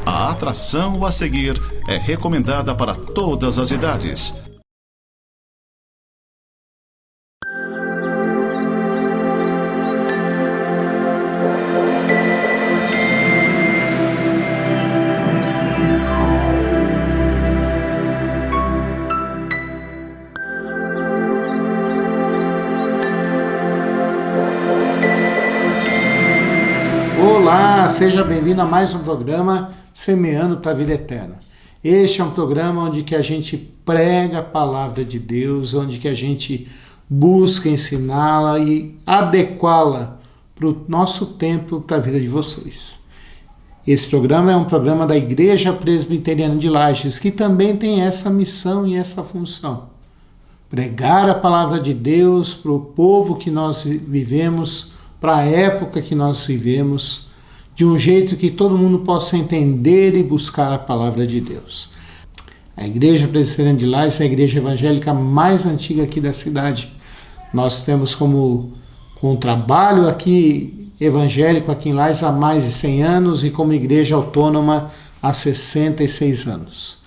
A atração a seguir é recomendada para todas as idades. Olá, seja bem-vindo a mais um programa Semeando para a Vida Eterna. Este é um programa onde que a gente prega a palavra de Deus, onde que a gente busca ensiná-la e adequá-la para o nosso tempo, para a vida de vocês. Esse programa é um programa da Igreja Presbiteriana de Lages, que também tem essa missão e essa função. Pregar a palavra de Deus para o povo que nós vivemos, para a época que nós vivemos, de um jeito que todo mundo possa entender e buscar a palavra de Deus. A Igreja Presbiteriana de Lages é a igreja evangélica mais antiga aqui da cidade. Nós temos como um trabalho aqui evangélico aqui em Lages há mais de 100 anos e como igreja autônoma há 66 anos.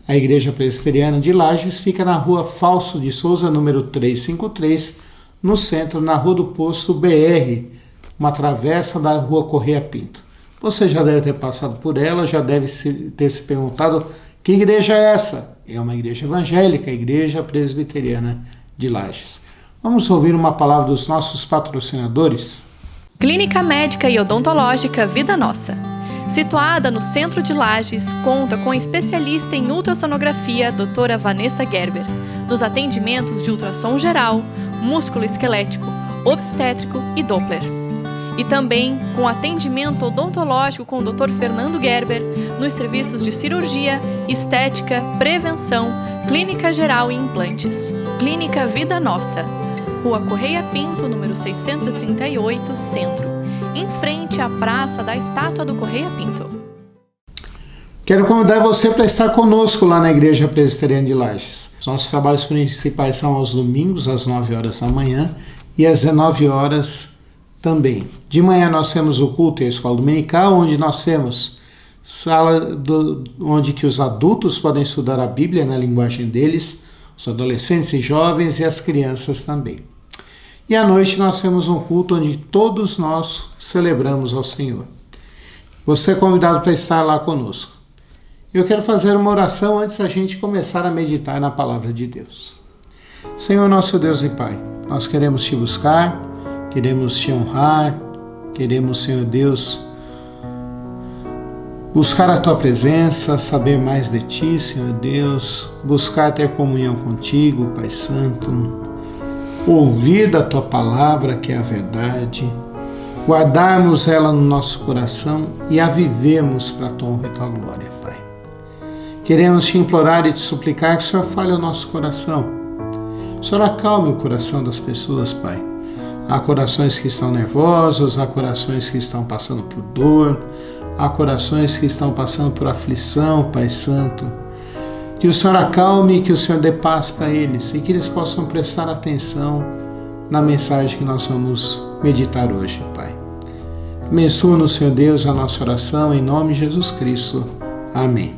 A Igreja Presbiteriana de Lages fica na rua Falso de Souza, número 353, no centro, na Rua do Poço BR, uma travessa da Rua Correia Pinto. Você já deve ter passado por ela, já deve ter se perguntado: que igreja é essa? É uma igreja evangélica, a Igreja Presbiteriana de Lages. Vamos ouvir uma palavra dos nossos patrocinadores? Clínica Médica e Odontológica Vida Nossa. Situada no centro de Lages, conta com a especialista em ultrassonografia, doutora Vanessa Gerber, nos atendimentos de ultrassom geral, músculo esquelético, obstétrico e Doppler. E também com atendimento odontológico com o Dr. Fernando Gerber nos serviços de cirurgia, estética, prevenção, clínica geral e implantes. Clínica Vida Nossa, Rua Correia Pinto, número 638, Centro, em frente à Praça da Estátua do Correia Pinto. Quero convidar você para estar conosco lá na Igreja Presbiteriana de Lages. Os nossos trabalhos principais são aos domingos, às 9 horas da manhã e às 19 horas também. De manhã nós temos o culto e a escola dominical, onde nós temos onde que os adultos podem estudar a Bíblia na linguagem deles, os adolescentes e jovens e as crianças também. E à noite nós temos um culto onde todos nós celebramos ao Senhor. Você é convidado para estar lá conosco. Eu quero fazer uma oração antes da gente começar a meditar na palavra de Deus. Senhor nosso Deus e Pai, nós queremos Te buscar, queremos Te honrar, queremos, Senhor Deus, buscar a Tua presença, saber mais de Ti, Senhor Deus, buscar ter comunhão contigo, Pai Santo, ouvir da Tua palavra, que é a verdade, guardarmos ela no nosso coração e a vivemos para a Tua honra e Tua glória, Pai. Queremos Te implorar e Te suplicar que o Senhor fale ao nosso coração. O Senhor acalme o coração das pessoas, Pai. Há corações que estão nervosos, há corações que estão passando por dor, há corações que estão passando por aflição, Pai Santo. Que o Senhor acalme e que o Senhor dê paz para eles e que eles possam prestar atenção na mensagem que nós vamos meditar hoje, Pai. Abençoa-nos, Senhor Deus, a nossa oração em nome de Jesus Cristo. Amém.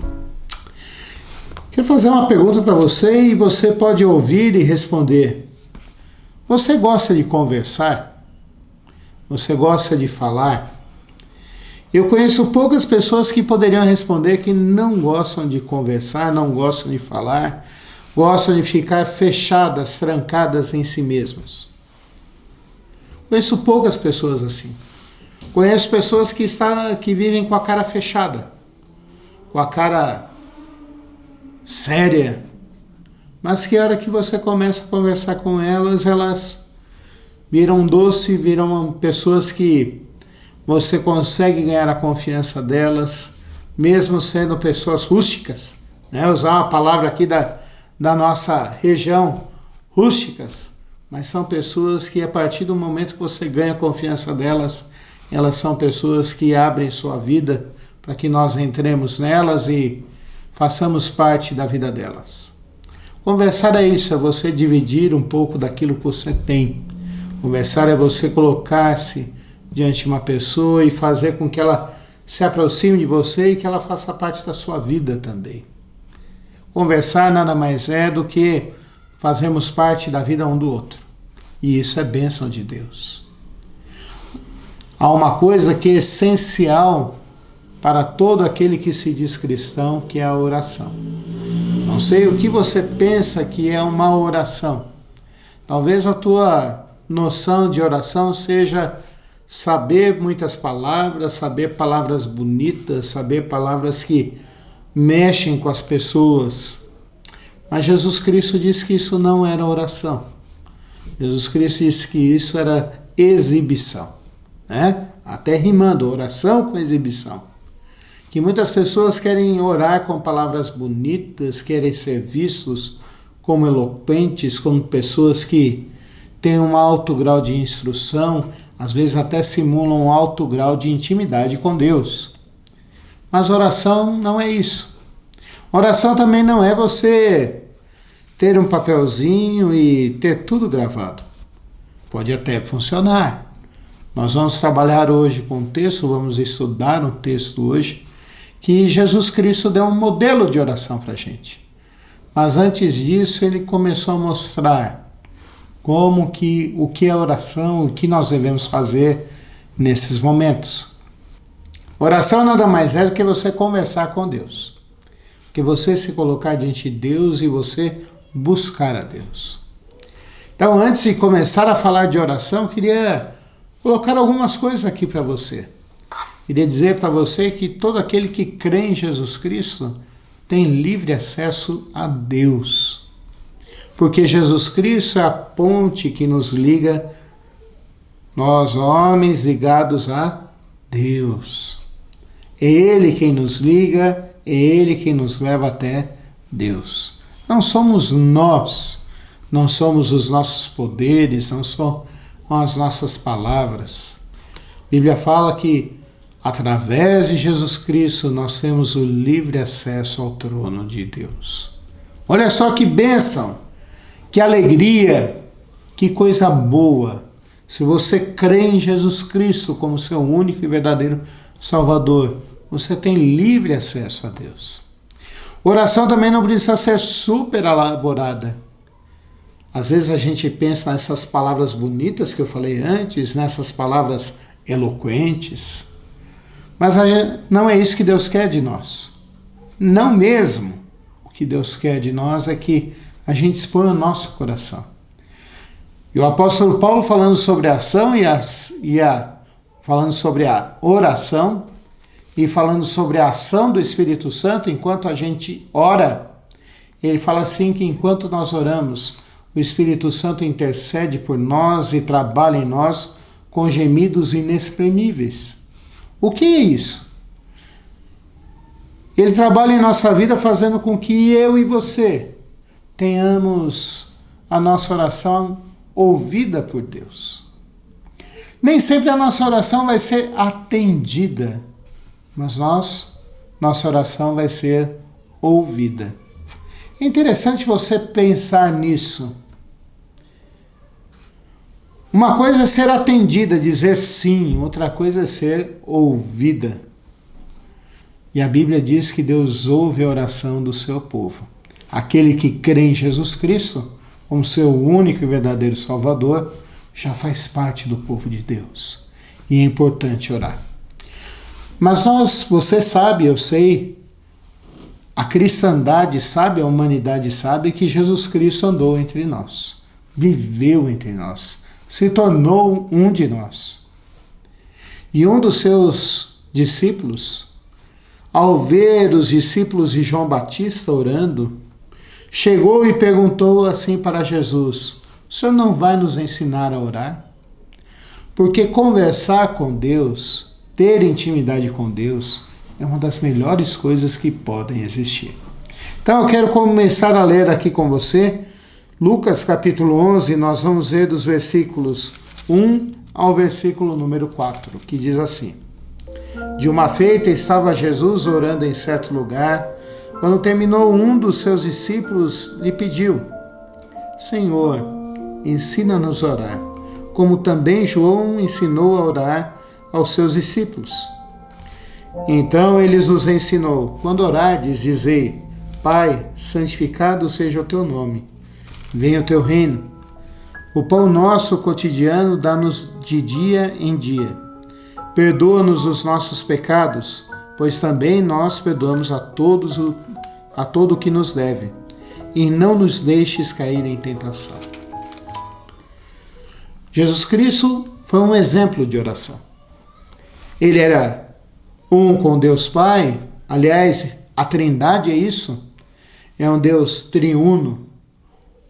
Quero fazer uma pergunta para você e você pode ouvir e responder. Você gosta de conversar? Você gosta de falar? Eu conheço poucas pessoas que poderiam responder que não gostam de conversar, não gostam de falar, gostam de ficar fechadas, trancadas em si mesmas. Conheço poucas pessoas assim. Conheço pessoas que vivem com a cara fechada, com a cara séria, mas que a hora que você começa a conversar com elas, elas viram doce, viram pessoas que você consegue ganhar a confiança delas, mesmo sendo pessoas rústicas, né? Usar uma palavra aqui da nossa região, rústicas, mas são pessoas que a partir do momento que você ganha a confiança delas, elas são pessoas que abrem sua vida para que nós entremos nelas e façamos parte da vida delas. Conversar é isso, é você dividir um pouco daquilo que você tem. Conversar é você colocar-se diante de uma pessoa e fazer com que ela se aproxime de você e que ela faça parte da sua vida também. Conversar nada mais é do que fazermos parte da vida um do outro. E isso é bênção de Deus. Há uma coisa que é essencial para todo aquele que se diz cristão, que é a oração. Não sei o que você pensa que é uma oração. Talvez a tua noção de oração seja saber muitas palavras, saber palavras bonitas, saber palavras que mexem com as pessoas. Mas Jesus Cristo disse que isso não era oração. Jesus Cristo disse que isso era exibição, né? Até rimando, oração com exibição. Que muitas pessoas querem orar com palavras bonitas, querem ser vistos como eloquentes, como pessoas que têm um alto grau de instrução, às vezes até simulam um alto grau de intimidade com Deus. Mas oração não é isso. Oração também não é você ter um papelzinho e ter tudo gravado. Pode até funcionar. Nós vamos trabalhar hoje com um texto, vamos estudar um texto hoje, que Jesus Cristo deu um modelo de oração para a gente. Mas antes disso, ele começou a mostrar o que é oração, o que nós devemos fazer nesses momentos. Oração nada mais é do que você conversar com Deus. Que você se colocar diante de Deus e você buscar a Deus. Então, antes de começar a falar de oração, eu queria colocar algumas coisas aqui para você. Queria dizer para você que todo aquele que crê em Jesus Cristo tem livre acesso a Deus. Porque Jesus Cristo é a ponte que nos liga, nós homens ligados a Deus. É Ele quem nos liga, é Ele quem nos leva até Deus. Não somos nós, não somos os nossos poderes, não são as nossas palavras. A Bíblia fala que através de Jesus Cristo nós temos o livre acesso ao trono de Deus. Olha só que bênção, que alegria, que coisa boa. Se você crê em Jesus Cristo como seu único e verdadeiro Salvador, você tem livre acesso a Deus. Oração também não precisa ser super elaborada. Às vezes a gente pensa nessas palavras bonitas que eu falei antes, nessas palavras eloquentes, mas não é isso que Deus quer de nós. Não mesmo. O que Deus quer de nós é que a gente exponha o nosso coração. E o apóstolo Paulo, falando sobre a ação falando sobre a oração e falando sobre a ação do Espírito Santo enquanto a gente ora, ele fala assim que enquanto nós oramos, o Espírito Santo intercede por nós e trabalha em nós com gemidos inexprimíveis. O que é isso? Ele trabalha em nossa vida fazendo com que eu e você tenhamos a nossa oração ouvida por Deus. Nem sempre a nossa oração vai ser atendida, mas nossa oração vai ser ouvida. É interessante você pensar nisso. Uma coisa é ser atendida, dizer sim, outra coisa é ser ouvida. E a Bíblia diz que Deus ouve a oração do seu povo. Aquele que crê em Jesus Cristo como seu único e verdadeiro Salvador já faz parte do povo de Deus. E é importante orar. Mas você sabe, eu sei, a cristandade sabe, a humanidade sabe que Jesus Cristo andou entre nós, viveu entre nós, se tornou um de nós. E um dos seus discípulos, ao ver os discípulos de João Batista orando, chegou e perguntou assim para Jesus: o Senhor não vai nos ensinar a orar? Porque conversar com Deus, ter intimidade com Deus, é uma das melhores coisas que podem existir. Então eu quero começar a ler aqui com você Lucas capítulo 11, nós vamos ver dos versículos 1 ao versículo número 4, que diz assim: De uma feita estava Jesus orando em certo lugar. Quando terminou, um dos seus discípulos lhe pediu: Senhor, ensina-nos a orar, como também João ensinou a orar aos seus discípulos. Então ele nos ensinou: quando orardes, dizei: Pai, santificado seja o teu nome, venha o teu reino. O pão nosso cotidiano dá-nos de dia em dia. Perdoa-nos os nossos pecados, pois também nós perdoamos a todo o que nos deve. E não nos deixes cair em tentação. Jesus Cristo foi um exemplo de oração. Ele era um com Deus Pai. Aliás, a Trindade é isso. É um Deus triuno,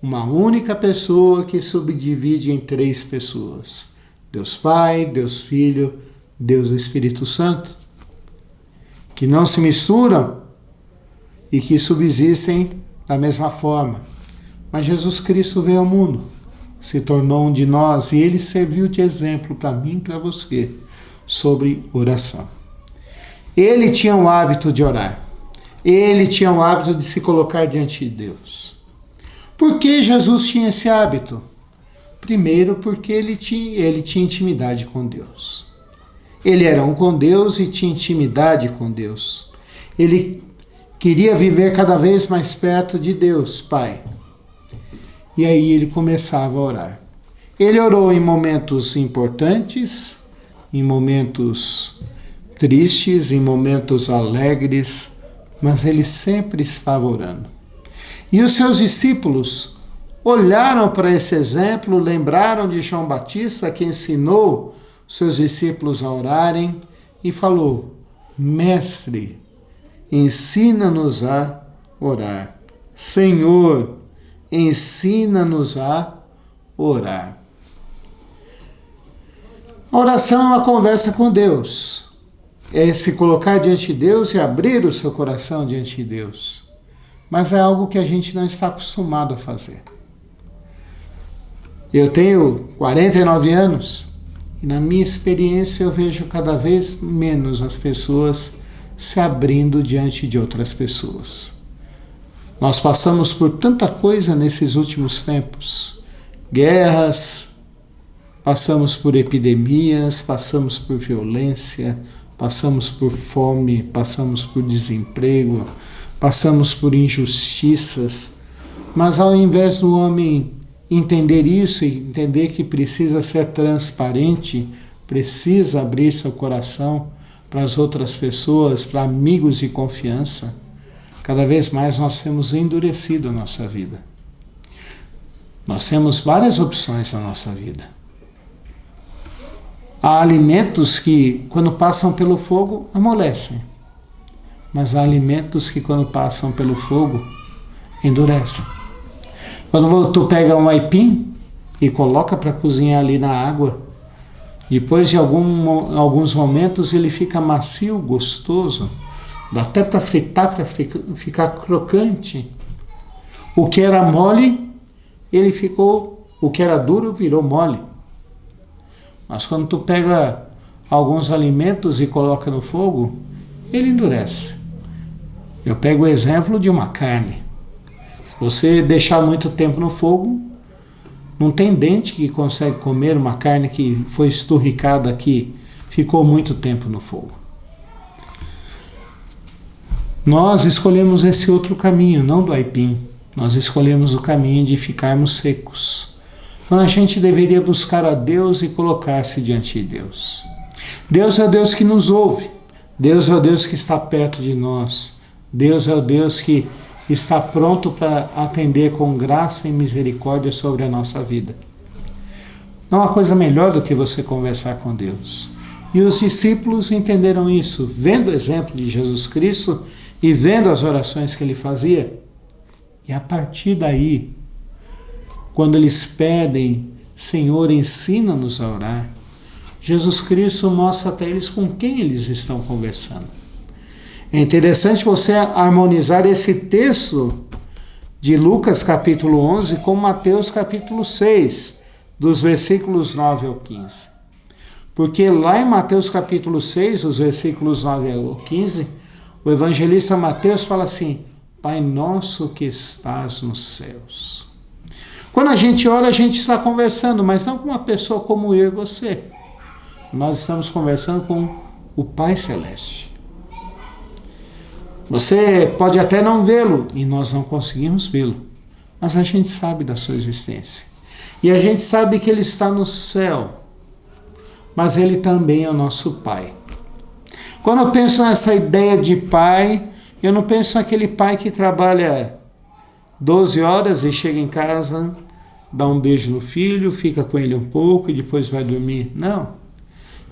uma única pessoa que subdivide em 3 pessoas: Deus Pai, Deus Filho, Deus Espírito Santo, que não se misturam e que subsistem da mesma forma. Mas Jesus Cristo veio ao mundo, se tornou um de nós e ele serviu de exemplo para mim e para você sobre oração. Ele tinha o hábito de orar. Ele tinha o hábito de se colocar diante de Deus. Por que Jesus tinha esse hábito? Primeiro, porque ele tinha intimidade com Deus. Ele era um com Deus e tinha intimidade com Deus. Ele queria viver cada vez mais perto de Deus, Pai. E aí ele começava a orar. Ele orou em momentos importantes, em momentos tristes, em momentos alegres, mas ele sempre estava orando. E os seus discípulos olharam para esse exemplo, lembraram de João Batista, que ensinou seus discípulos a orarem, e falou: Mestre, ensina-nos a orar. Senhor, ensina-nos a orar. A oração é uma conversa com Deus. É se colocar diante de Deus e abrir o seu coração diante de Deus. Mas é algo que a gente não está acostumado a fazer. Eu tenho 49 anos e na minha experiência eu vejo cada vez menos as pessoas se abrindo diante de outras pessoas. Nós passamos por tanta coisa nesses últimos tempos. Guerras, passamos por epidemias, passamos por violência, passamos por fome, passamos por desemprego, passamos por injustiças. Mas ao invés do homem entender isso e entender que precisa ser transparente, precisa abrir seu coração para as outras pessoas, para amigos de confiança, cada vez mais nós temos endurecido a nossa vida. Nós temos várias opções na nossa vida. Há alimentos que, quando passam pelo fogo, amolecem. Mas há alimentos que, quando passam pelo fogo, endurecem. Quando tu pega um aipim e coloca para cozinhar ali na água, depois de alguns momentos ele fica macio, gostoso, dá até para fritar, para ficar crocante. O que era mole, o que era duro virou mole. Mas quando tu pega alguns alimentos e coloca no fogo, ele endurece. Eu pego o exemplo de uma carne. Se você deixar muito tempo no fogo, não tem dente que consegue comer uma carne que foi esturricada aqui, ficou muito tempo no fogo. Nós escolhemos esse outro caminho, não do aipim. Nós escolhemos o caminho de ficarmos secos. Quando a gente deveria buscar a Deus e colocar-se diante de Deus. Deus é o Deus que nos ouve. Deus é o Deus que está perto de nós. Deus é o Deus que está pronto para atender com graça e misericórdia sobre a nossa vida. Não há coisa melhor do que você conversar com Deus. E os discípulos entenderam isso, vendo o exemplo de Jesus Cristo e vendo as orações que ele fazia. E a partir daí, quando eles pedem, Senhor, ensina-nos a orar, Jesus Cristo mostra até eles com quem eles estão conversando. É interessante você harmonizar esse texto de Lucas capítulo 11 com Mateus capítulo 6, dos versículos 9 ao 15. Porque lá em Mateus capítulo 6, os versículos 9 ao 15, o evangelista Mateus fala assim: Pai nosso que estás nos céus. Quando a gente ora, a gente está conversando, mas não com uma pessoa como eu e você. Nós estamos conversando com o Pai Celeste. Você pode até não vê-lo, e nós não conseguimos vê-lo, mas a gente sabe da sua existência. E a gente sabe que ele está no céu, mas ele também é o nosso Pai. Quando eu penso nessa ideia de pai, eu não penso naquele pai que trabalha 12 horas e chega em casa, dá um beijo no filho, fica com ele um pouco e depois vai dormir. Não.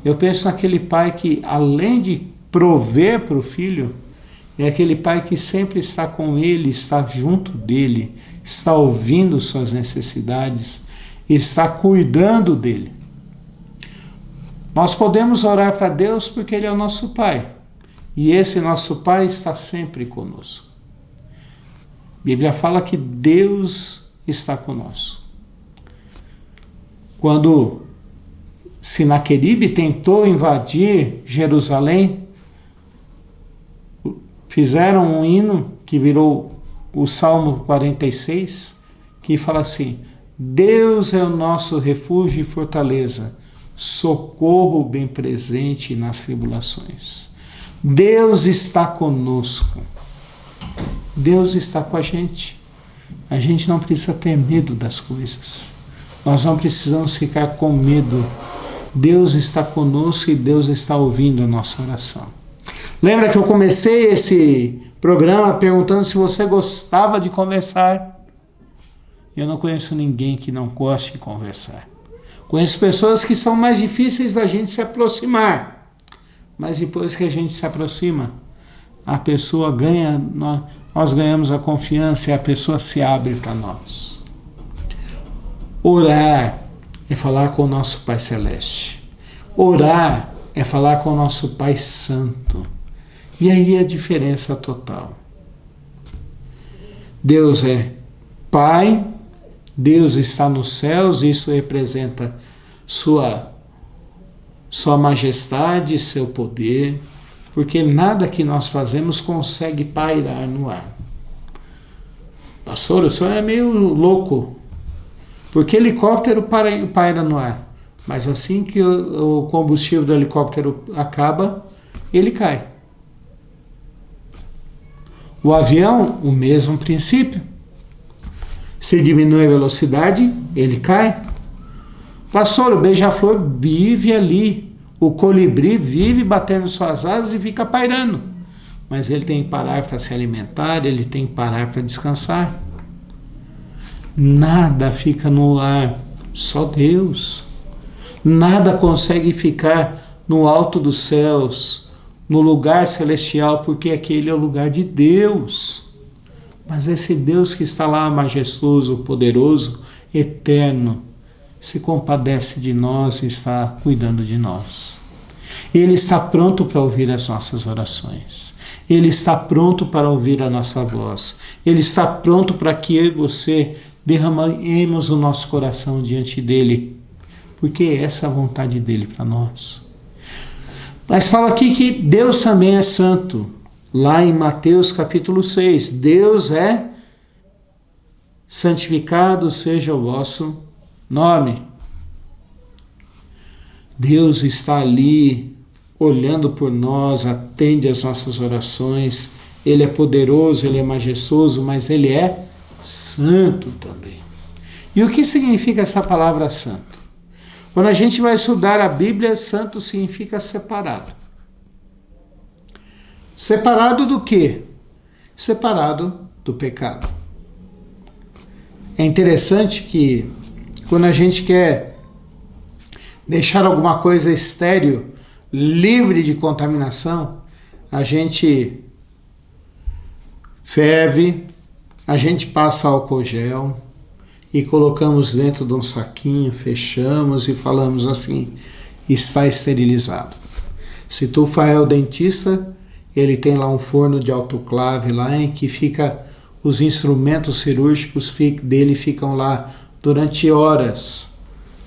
Eu penso naquele pai que, além de prover para o filho, é aquele pai que sempre está com ele, está junto dele, está ouvindo suas necessidades, está cuidando dele. Nós podemos orar para Deus porque Ele é o nosso Pai. E esse nosso Pai está sempre conosco. A Bíblia fala que Deus está conosco. Quando Sinaqueribe tentou invadir Jerusalém, fizeram um hino que virou o Salmo 46, que fala assim: Deus é o nosso refúgio e fortaleza, socorro bem presente nas tribulações. Deus está conosco. Deus está com a gente. A gente não precisa ter medo das coisas. Nós não precisamos ficar com medo. Deus está conosco e Deus está ouvindo a nossa oração. Lembra que eu comecei esse programa perguntando se você gostava de conversar? Eu não conheço ninguém que não goste de conversar. Conheço pessoas que são mais difíceis da gente se aproximar. Mas depois que a gente se aproxima, a pessoa ganha, nós ganhamos a confiança e a pessoa se abre para nós. Orar é falar com o nosso Pai Celeste. Orar é falar com o nosso Pai Santo. E aí a diferença total. Deus é Pai, Deus está nos céus, isso representa sua majestade, seu poder, porque nada que nós fazemos consegue pairar no ar. Pastor, o senhor é meio louco, porque helicóptero paira no ar, mas assim que o combustível do helicóptero acaba, ele cai. O avião, o mesmo princípio. Se diminui a velocidade, ele cai. Pastor, o beija-flor vive ali. O colibri vive batendo suas asas e fica pairando. Mas ele tem que parar para se alimentar, ele tem que parar para descansar. Nada fica no ar, só Deus. Nada consegue ficar no alto dos céus, no lugar celestial, porque aquele é o lugar de Deus. Mas esse Deus que está lá, majestoso, poderoso, eterno, se compadece de nós e está cuidando de nós. Ele está pronto para ouvir as nossas orações. Ele está pronto para ouvir a nossa voz. Ele está pronto para que eu e você derramemos o nosso coração diante dele, porque essa é a vontade dele para nós. Mas fala aqui que Deus também é santo. Lá em Mateus capítulo 6, Deus é santificado seja o vosso nome. Deus está ali olhando por nós, atende às nossas orações. Ele é poderoso, ele é majestoso, mas ele é santo também. E o que significa essa palavra santo? Quando a gente vai estudar a Bíblia, santo significa separado. Separado do quê? Separado do pecado. É interessante que quando a gente quer deixar alguma coisa estéril, livre de contaminação, a gente ferve, a gente passa álcool gel e colocamos dentro de um saquinho, fechamos e falamos assim: está esterilizado. Se tu for o dentista, ele tem lá um forno de autoclave lá em que fica os instrumentos cirúrgicos dele ficam lá durante horas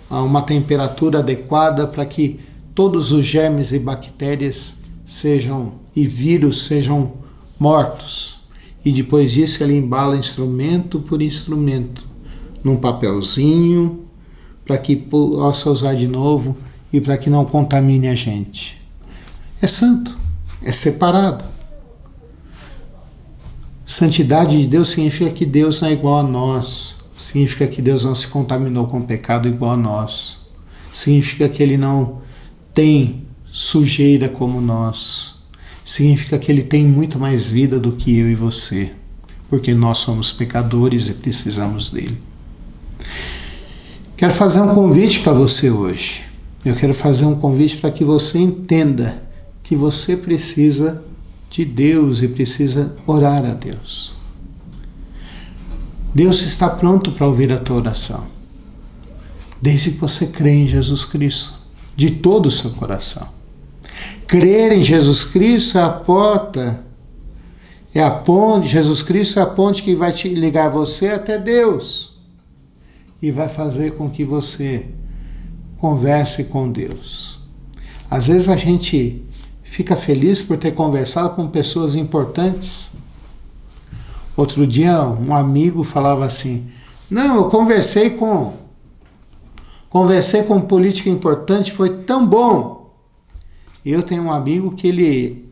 a uma temperatura adequada para que todos os germes e bactérias e vírus sejam mortos. E depois disso ele embala instrumento por instrumento num papelzinho para que possa usar de novo e para que não contamine a gente. É santo, é separado. Santidade de Deus significa que Deus não é igual a nós. Significa que Deus não se contaminou com o pecado igual a nós. Significa que Ele não tem sujeira como nós. Significa que Ele tem muito mais vida do que eu e você. Porque nós somos pecadores e precisamos dEle. Quero fazer um convite para você hoje. Eu quero fazer um convite para que você entenda que você precisa de Deus e precisa orar a Deus. Deus está pronto para ouvir a tua oração, desde que você crê em Jesus Cristo, de todo o seu coração. Crer em Jesus Cristo é a porta, é a ponte. Jesus Cristo é a ponte que vai te ligar você até Deus e vai fazer com que você converse com Deus. Às vezes a gente fica feliz por ter conversado com pessoas importantes. Outro dia um amigo falava assim: não, eu conversei com um político importante, foi tão bom. Eu tenho um amigo que ele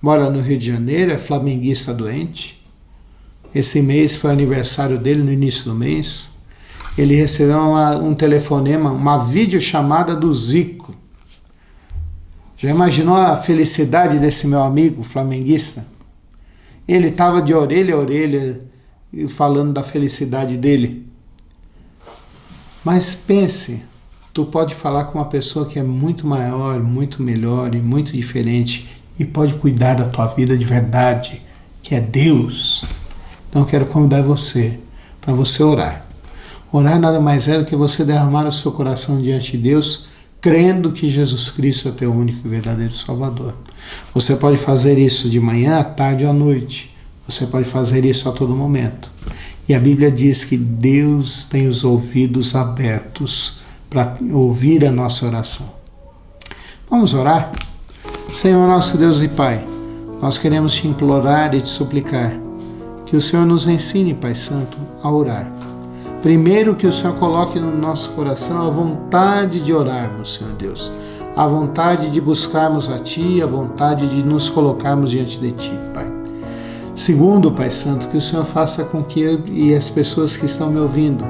mora no Rio de Janeiro, é flamenguista doente. Esse mês foi aniversário dele, no início do mês. Ele recebeu um telefonema, uma videochamada do Zico. Já imaginou a felicidade desse meu amigo flamenguista? Ele estava de orelha a orelha falando da felicidade dele. Mas pense, tu pode falar com uma pessoa que é muito maior, muito melhor e muito diferente e pode cuidar da tua vida de verdade, que é Deus. Então eu quero convidar você para você orar. Orar nada mais é do que você derramar o seu coração diante de Deus, crendo que Jesus Cristo é teu único e verdadeiro Salvador. Você pode fazer isso de manhã, à tarde ou à noite. Você pode fazer isso a todo momento. E a Bíblia diz que Deus tem os ouvidos abertos para ouvir a nossa oração. Vamos orar? Senhor nosso Deus e Pai, nós queremos te implorar e te suplicar que o Senhor nos ensine, Pai Santo, a orar. Primeiro, que o Senhor coloque no nosso coração a vontade de orarmos, Senhor Deus. A vontade de buscarmos a Ti, a vontade de nos colocarmos diante de Ti, Pai. Segundo, Pai Santo, que o Senhor faça com que eu e as pessoas que estão me ouvindo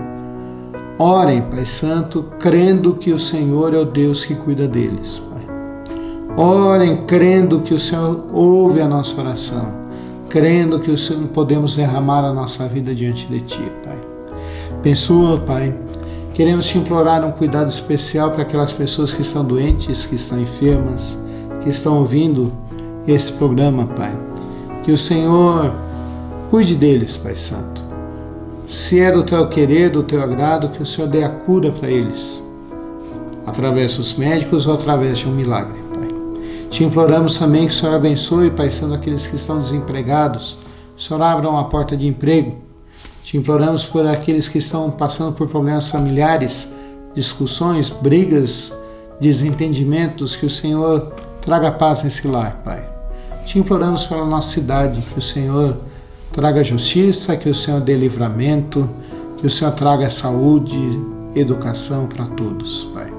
orem, Pai Santo, crendo que o Senhor é o Deus que cuida deles, Pai. Orem crendo que o Senhor ouve a nossa oração, crendo que o Senhor podemos derramar a nossa vida diante de Ti, Pai. Abençoa, Pai. Queremos te implorar um cuidado especial para aquelas pessoas que estão doentes, que estão enfermas, que estão ouvindo esse programa, Pai. Que o Senhor cuide deles, Pai Santo. Se é do Teu querer, do Teu agrado, que o Senhor dê a cura para eles, através dos médicos ou através de um milagre, Pai. Te imploramos também que o Senhor abençoe, Pai Santo, aqueles que estão desempregados. O Senhor abra uma porta de emprego. Te imploramos por aqueles que estão passando por problemas familiares, discussões, brigas, desentendimentos, que o Senhor traga paz nesse lar, Pai. Te imploramos pela nossa cidade, que o Senhor traga justiça, que o Senhor dê livramento, que o Senhor traga saúde, educação para todos, Pai.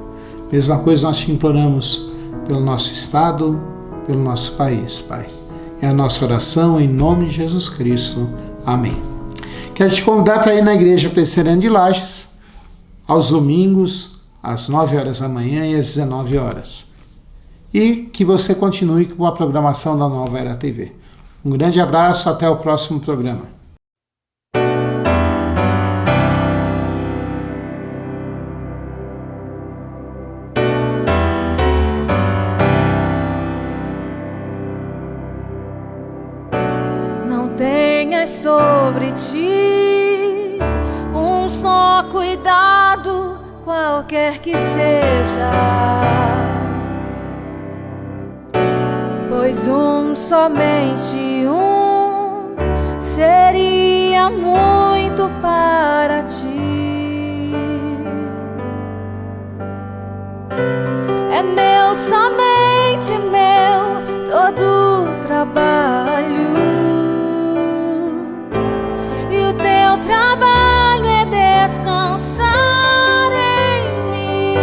Mesma coisa nós te imploramos pelo nosso estado, pelo nosso país, Pai. É a nossa oração em nome de Jesus Cristo. Amém. Quero te convidar para ir na Igreja Presbiteriana de Lages, aos domingos, às 9 horas da manhã e às 19 horas. E que você continue com a programação da Nova Era TV. Um grande abraço, até o próximo programa. Não tenhas sobre ti um só cuidado, qualquer que seja, pois somente um seria muito para ti. É meu, somente meu, todo o trabalho. E o teu trabalho é descansar em mim.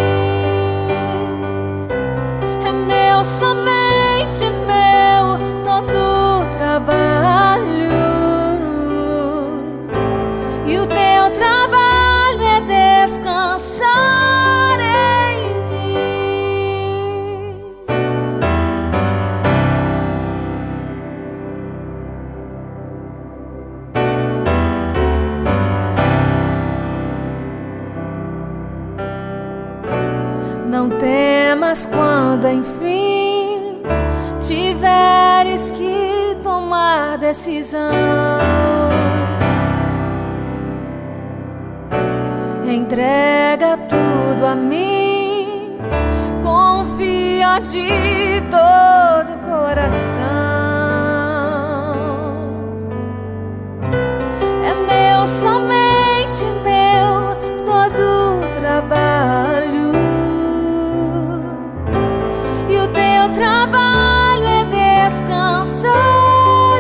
É meu, somente meu, todo o trabalho. Mas quando enfim tiveres que tomar decisão, entrega tudo a mim, confia de todo o coração. É meu, somente meu, todo o trabalho, e o teu trabalho é descansar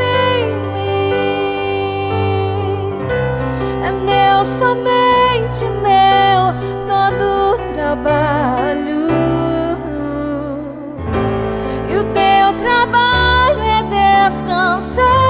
em mim. É meu, somente meu, todo o trabalho, e o teu trabalho é descansar